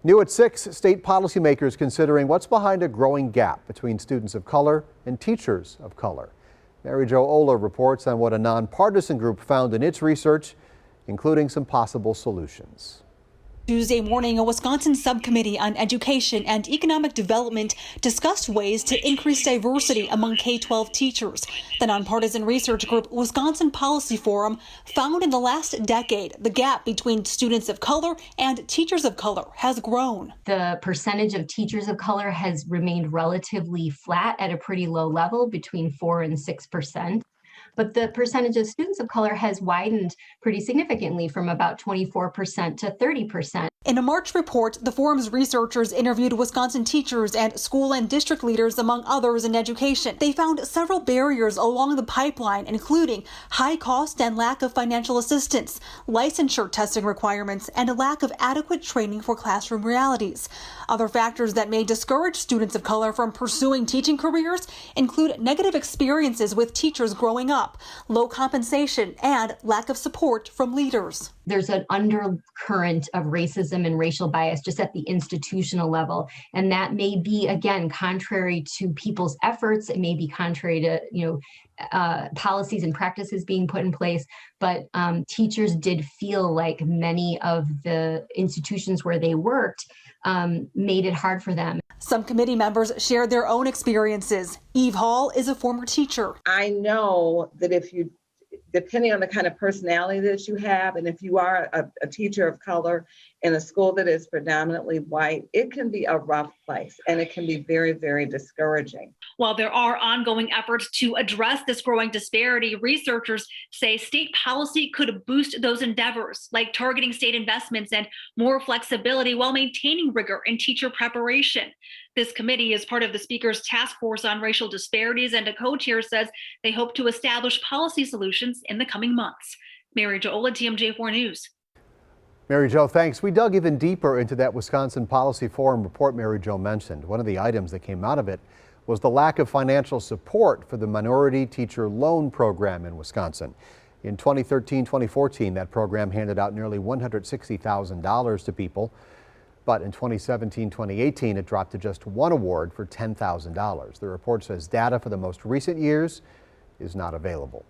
New at 6, state policymakers considering what's behind a growing gap between students of color and teachers of color. Mary Jo Oler reports on what a nonpartisan group found in its research, including some possible solutions. Tuesday morning, a Wisconsin subcommittee on education and economic development discussed ways to increase diversity among K-12 teachers. The nonpartisan research group Wisconsin Policy Forum found in the last decade the gap between students of color and teachers of color has grown. The percentage of teachers of color has remained relatively flat at a pretty low level, between 4 and 6%. But the percentage of students of color has widened pretty significantly from about 24% to 30%. In a March report, the forum's researchers interviewed Wisconsin teachers and school and district leaders, among others, in education. They found several barriers along the pipeline, including high cost and lack of financial assistance, licensure testing requirements, and a lack of adequate training for classroom realities. Other factors that may discourage students of color from pursuing teaching careers include negative experiences with teachers growing up, low compensation, and lack of support from leaders. There's an undercurrent of racism and racial bias just at the institutional level. And that may be, again, contrary to people's efforts. It may be contrary to, policies and practices being put in place. But teachers did feel like many of the institutions where they worked made it hard for them. Some committee members shared their own experiences. Eve Hall is a former teacher. I know that depending on the kind of personality that you have, and if you are a teacher of color in a school that is predominantly white, it can be a rough place and it can be very, very discouraging. While there are ongoing efforts to address this growing disparity, researchers say state policy could boost those endeavors, like targeting state investments and more flexibility while maintaining rigor in teacher preparation. This committee is part of the Speaker's task force on racial disparities, and a co-chair says they hope to establish policy solutions in the coming months. Mary Jo Oler, TMJ4 News. Mary Jo, thanks. We dug even deeper into that Wisconsin Policy Forum report Mary Jo mentioned. One of the items that came out of it was the lack of financial support for the Minority Teacher Loan Program in Wisconsin. In 2013-2014, that program handed out nearly $160,000 to people. But in 2017-2018, it dropped to just one award for $10,000. The report says data for the most recent years is not available.